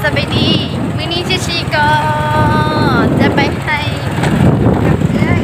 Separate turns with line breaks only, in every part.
สวัสดีวันนี้ชีก็จะไปให้กับเพื่อน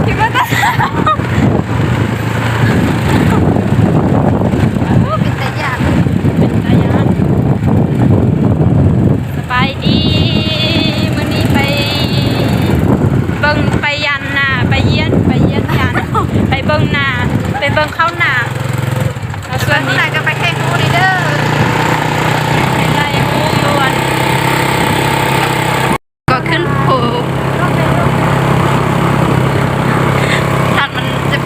คิดว่าจะเป็นตาหยาดสบายดีวันนี้ไปเบิ่งไปยันนาไปเยี่ยนยันไปเบิ่งนาไปเบิ่งเข้านาส่วนนี้ก็ไปแข่งงูนี่เด้อเป็นไรงูยวนก็ขึ้นภูถัดมันจะ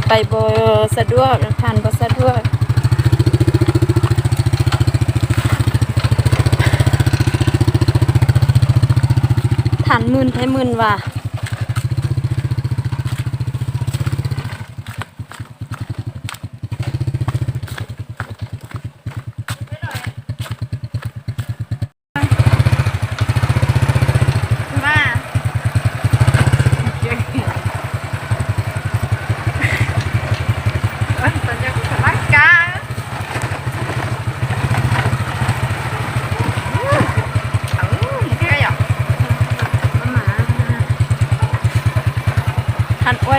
ไปบ่สะดวกทานบ่สะดวกทานมื่นให้มื่นว่ะ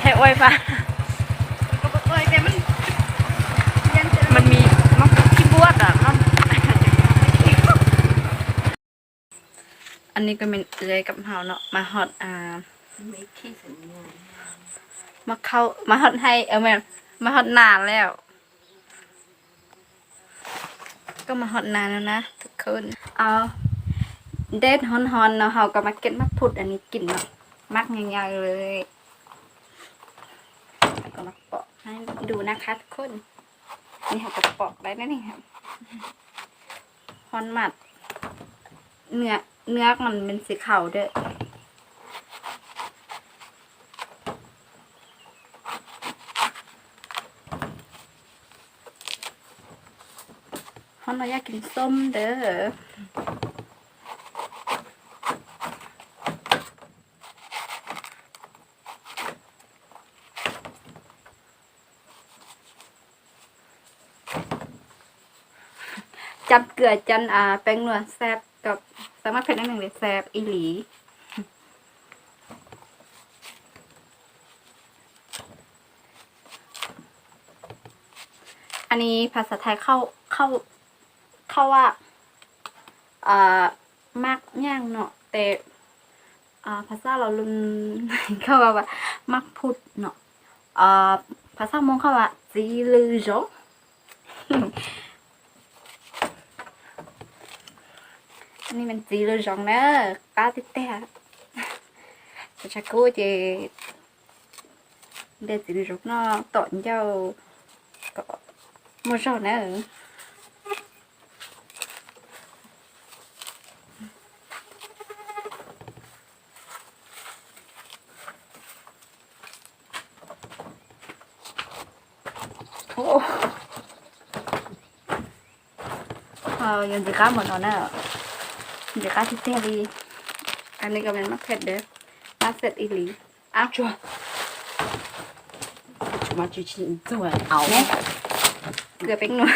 ไทยอ้อยปะมันมีมะขี้บวชอ่ะอันนี้ก็เป็นเลยกับเฮาเนาะมาฮอดมาเข้ามาฮอดให้แม่มาฮอดนานแล้วก็มาฮอดนานแล้วนะทุกคนเอาเด็ดฮอนๆเนาะเฮาก็มาเก็บมักพุดอันนี้กินเนาะมักยาวๆเลยแล้วก็มาปอกให้ดูนะคะทุกคนนี่ค่ะจะปอกได้นะนี่ค่ะฮอนหมัดเนื้อมันเป็นสีขาวด้วยฮอนเราอยากกินส้มเด้อจับเกลือจันแป้งนัวแซ่บกับสามารถเผ็ดได้หนึ่งเลยแซ่บอีหลีอันนี้ภาษาไทยเข้าว่ามากย่างเนาะแต่ภาษาเราลุนเข้าว่ามักพุดเนาะภาษามงเข้าว่าจีลือจงอันนี้มันจีเลยจงเนอะก้าติดแต่จะกู้จีเดี๋ยวจีเลยจงเนาะตอนเจ้าก็mua rau nữaยังจะก้าหมดแล้วนะจะก้าที่เตี้ยดีอันนี้ก็เป็นมักเผ็ดเด้อมักเผ็ดอีหลีอ้าวชัวมาจุชินจั่วเอาเนี่ยเกลือเป็นนัว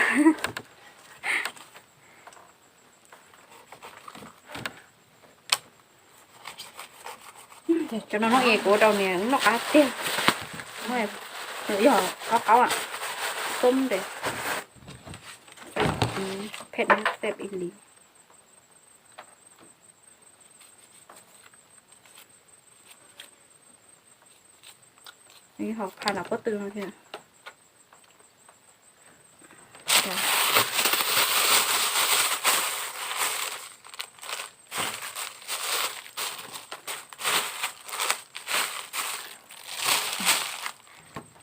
cho nó ghê của đầu nè nó cá tiêu nó nữa giờ có à tôm để ผ็ดนะแซ่บอีหลีนี่เขาผ่านเอาก็ตึงแล้วเนี่ย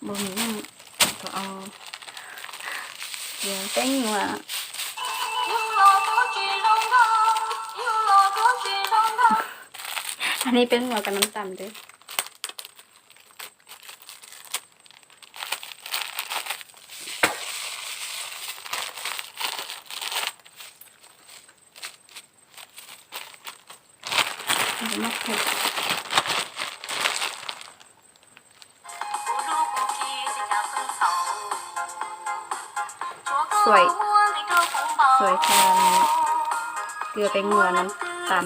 บ่มีน้ำก็เอาเดี๋ยวแป้งนัวอันนี้เป็นหัวกับน้ำตาลด้วยมะเขือสวยแทนเกลือไปงัวน้ำตาล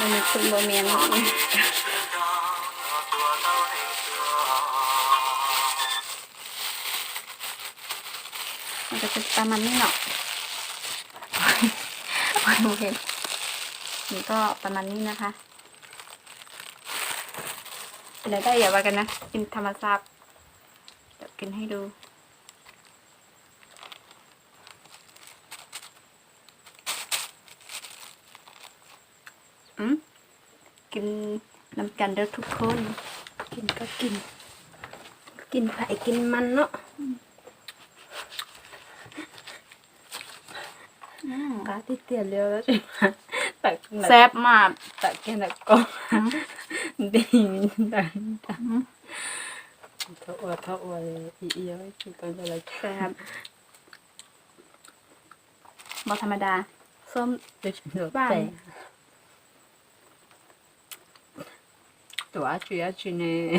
มันมีคุณโบเมียนมันจะเป็นประมาณนี้เนาะโอเคนี่ก็ประมาณนี้นะคะเป็นไรได้อย่าว่ากันนะกินธรรมชาติเดี๋ยวกินให้ดูกินน้ำกันเด้อทุกคนกินก็กินไผ่กินมันเนาะกาที่เตียนเร็วแล้วใช่ไหมแต่แซ่บมากแต่แกน่ะก็ดีดัง
ถ้าอวดอีเอียวคือกันอะไร
แซ่บบ่ธรรมดาส้มบ้าน
ตัวจุยเนี่ย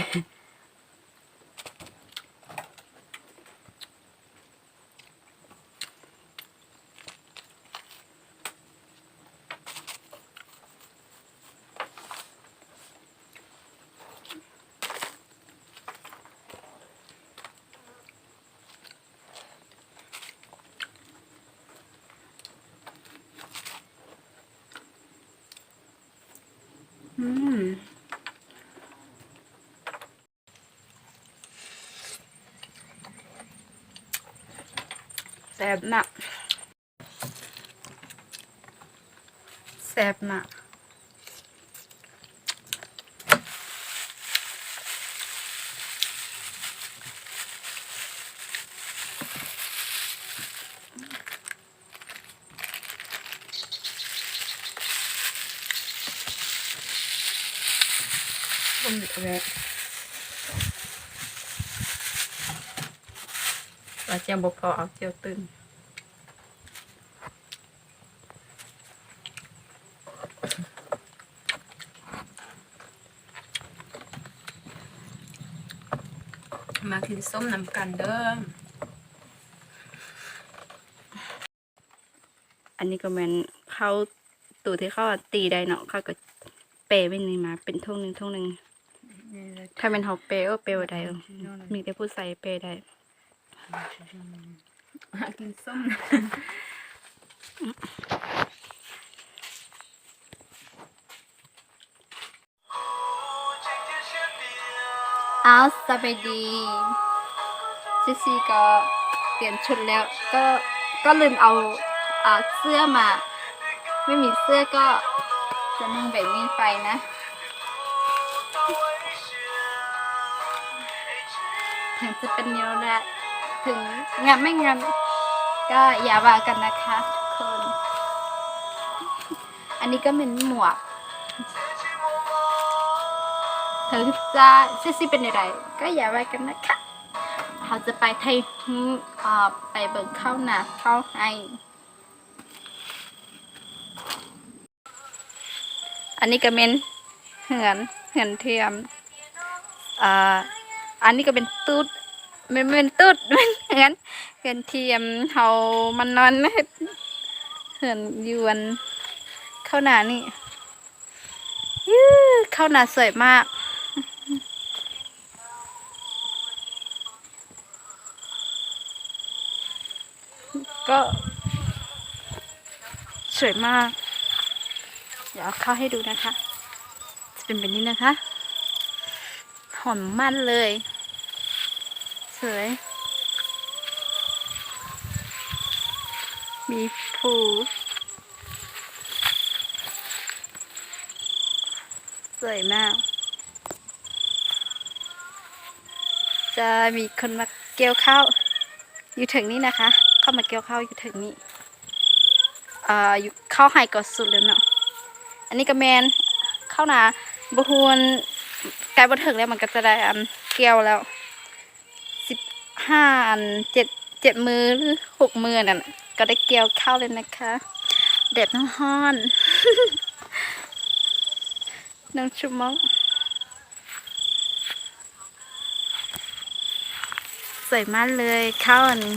แซ่บมากแซ่บมาก
ต้มอะไรว่าเจียวบกพอเอาเจียวตื่นมากินส้มน้ำกันเด้อ
อันนี้ก็เหมือนเขาตู่ที่เขาตีได้เนาะเขาก็เปย์เป็นนี่มาเป็นท่งหนึ่งถ้าเป็นเขาเปย์ก็เปย์ได้มีแต่ผู้ใส่เปย์ได้
กินส้ม
เอาสบายดีซีก็เปลี่ยนชุดแล้วก็ลืมเอาเสื้อมาไม่มีเสื้อก็จะนุ่งแบบนี้ไปนะถึงจะเป็นเยอะแหละถึงงานไม่งานก็อย่าว่ากันนะคะทุกคนอันนี้ก็เป็นหมวกถึงจะซีเป็นอะไรก็อย่าว่ากันนะคะเขาจะไปไทยไปเบิ่งเข้าหนาเข้าให้อันนี้ก็เป็นเหือนเทียมอันนี้ก็เป็นตูดเป็นตูดเป็นเหือนเทียมเขามันนอนไม่เหือนยวนเข้าหนานี่เข้าหนาสวยมาก ก็สวยมากเดี๋ยวเอาเข้าให้ดูนะคะจะเป็นแบบนี้นะคะหอมมันเลยสวยมีภูสวยมากจะมีคนมาเกี่ยวข้าวอยู่ถึงนี้นะคะเข้ามาเกี่ยวข้าวอยู่ถึงนี้อยู่ข้าวไฮกอสุดเลยเนาะอันนี้ก็แมนข้าวหนาบะฮวนไก่บะถึงแล้วมันก็จะได้เกี่ยวแล้ว15 อัน7 มือหรือ6 มือนั่นก็ได้เกี่ยวข้าวเลยนะคะเด็ดน้ำฮ้อน น้ำชุ่มมกสวยมากเลยข้าวอันนี้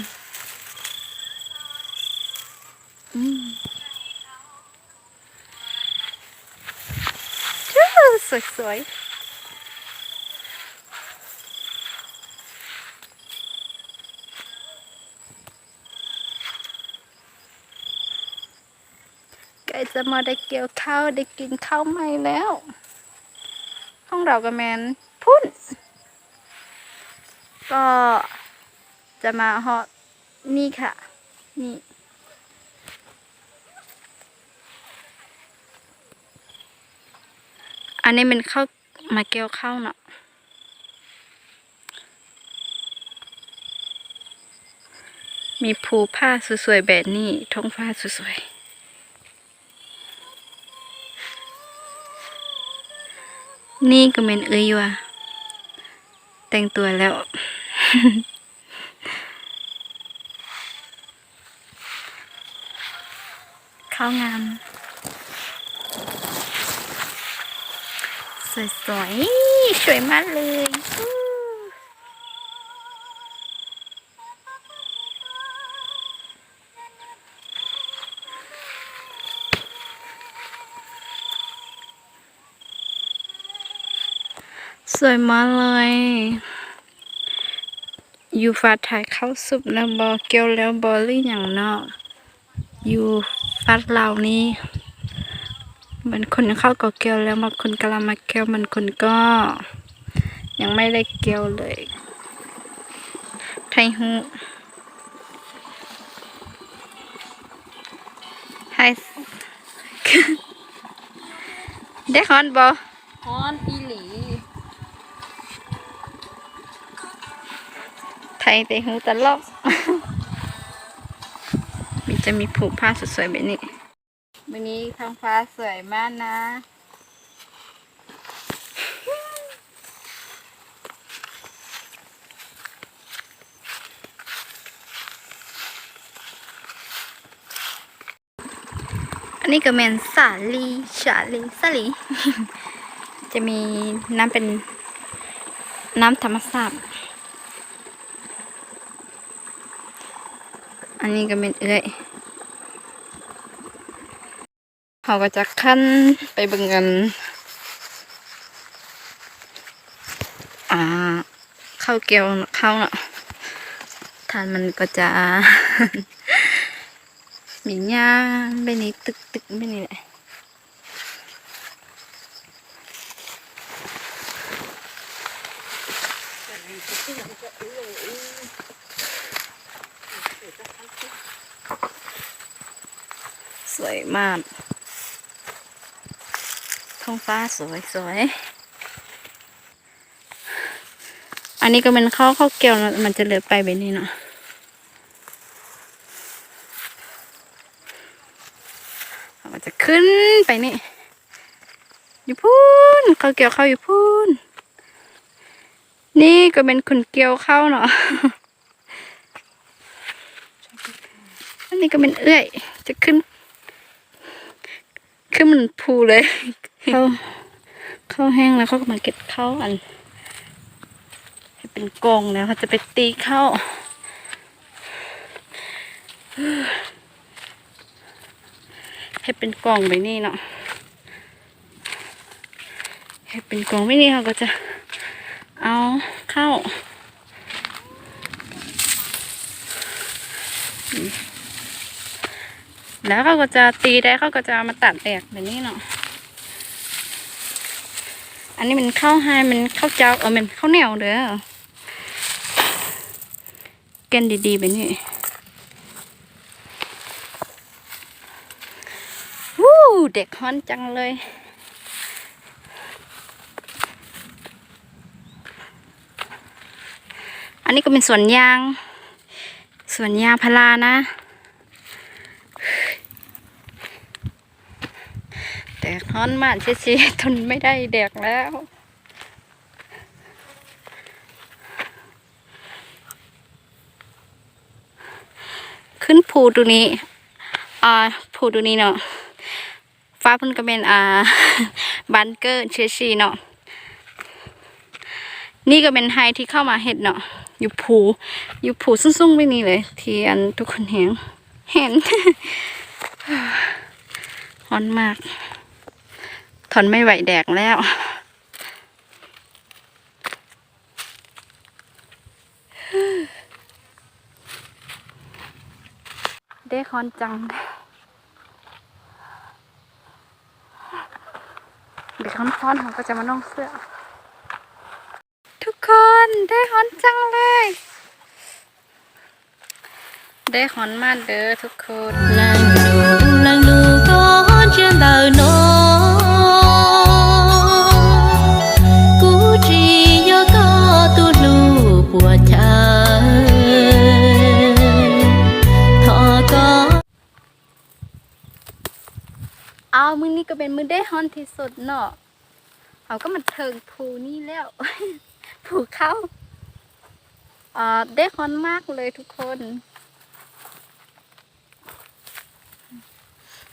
สวยๆใกล้จะมาได้เกี่ยวข้าวได้กินข้าวใหม่แล้วห้องเราก็แมนพุ่นก็จะมาฮอตนี่ค่ะนี่อันนี้มันเข้ามาเกี่ยวข้าวเนาะมีภูผ้าสวยๆแบบนี้ท้องฟ้าสวยๆนี่ก็เป็นว่ะแต่งตัวแล้ว ข้าวงามสวยๆสวยมากเลยสวยมากเลยอยู่ฝาถ่ายข้าวสุปแล้วบอเกียวแล้วบอหรืออย่างเนาะอยู่ฟัดเรานี่มันคนเข้าก็เกียวแล้วบางคนกำลังมาเกียวมันคนก็ยังไม่ได้เกียวเลยไทยฮูไฮ ได้ฮอนบอฮอนอีหลีไทยไทยฮูตลอด จะมีผูกผ้าสวยๆแบบนี้วันนี้ท้องฟ้าสวยมากนะอันนี้ก็เป็นสาลีจะมีน้ำเป็นน้ำธรรมชาติอันนี้ก็เป็นเขาก็จะขั้นไปเบิ่งกันข้าวเกี๊ยวข้าวเนาะทานมันก็จะ มีหญ้าไปนี้ตึกไปนี่แหละสวยมากท้องฟ้าสวยอันนี้ก็เป็นข้าวเกี๊ยวมันจะเหลือไปแบบนี้เนาะมันจะขึ้นไปนี่อยู่พูนข้าวเกี๊ยวข้าวอยู่พูนนี่ก็เป็นคนเกี๊ยวข้าวเนาะ อันนี้ก็เป็นจะขึ้นมันพูเลยข้าวแห้งแล้วเขาก็มาเก็บข้าวอันให้เป็นกองแล้วเขาจะไปตีข้าวให้เป็นกองไปนี่เนาะให้เป็นกองไปนี่เขาก็จะเอาข้าว แล้วเขาก็จะตีได้เขาก็จะเอามาตัดแดกแบบนี้เนาะอันนี้มันข้าวไฮมันข้าวเจ้ามันข้าวเหนียวเด้อแกนดีๆแบบนี้วู้เด็กฮ้อนจังเลยอันนี้ก็เป็นสวนยางพารานะแดกฮ้อนมากเชี่ยทนไม่ได้แดกแล้วขึ้นภูตัวนี้ภูตัวนี้เนาะฟ้าเพิ่นก็เป็นบันเกอร์เชี่ยเนาะนี่ก็เป็นไฮที่เข้ามาเห็ดเนาะอยู่ผูซุ่งๆไม่นี่เลยที่อันทุกคนเห็น ร้อนมากทนไม่ไหวแดกแล้วเด็กร้อนจังเด็กร้อนเขาก็จะมาน่องเสื้อทุกคนได้ฮ้อนจังเลยได้ฮ้อนมากเด้อทุกคน
làng lù có trên đời nó cú chỉ do có tu lù bùa trời thọ có
เอามื้อนี้ก็เป็นมื้อได้ฮ้อนที่สุดเนาะเขาก็มาเทิงภูนี่แล้ว ภูเขาได้ฮ้อนมากเลยทุกคน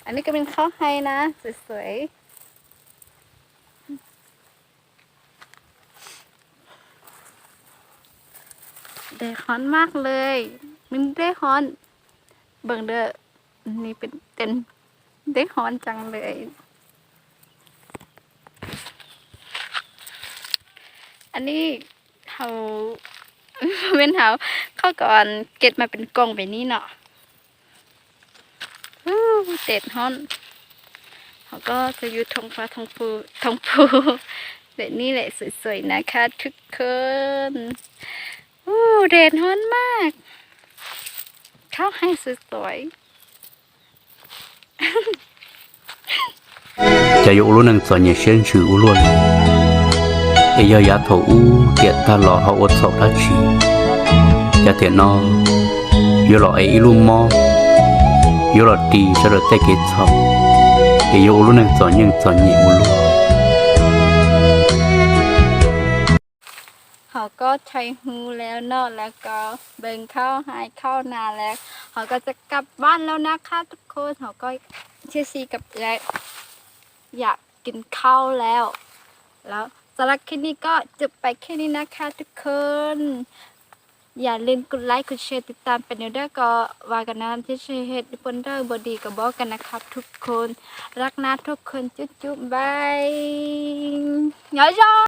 อันนี้ก็เป็นข้าวไฮนะสวยๆได้ฮ้อนมากเลยมันได้ฮ้อนเบิ่งเด้อนี่เป็นเต็นได้ฮ้อนจังเลยอันนี้เขา เป็นเขาก่อนเก็บมาเป็นกล่องแบบนี้เนาะเด็ดฮ้อนเขาก็จะอยู่ทงฟ้าทงภูแบบนี้แหละสวยๆนะคะทุกคนเด็ดฮ้อนมากข้าวให้สวย
จะอยู่รู้นังส่วนใหญ่เช่นชื่ออุล้วนเอยยาโถอูเตียตาหล่อเขาอดสอบทัชชีจะเตียนออยู่หล่อไอลุ่มมออยู่หล่อตีเฉลยแต่เกตชอบเอยรู้นังส่วนยังส่วนใหญ่อุล้วน
เขาก็ใช้หูแล้วเนาะแล้วก็เบิ่งข้าวหายข้าวนาแล้วเขาก็จะกลับบ้านแล้วนะคะทุกคนเขาก็เชื่อซีกับอยากกินข้าวแล้วสำหรับคลิปนี้ก็จบไปแค่นี้นะคะทุกคนอย่าลืมกดไลค์กดแชร์ติดตามเป็นเด้อก็ว่ากันนะที่เชเฮ็ดเปิ้นเด้อบอดีก็บอกกันนะครับทุกคนรักนะทุกคนจุ๊บๆบายย้อย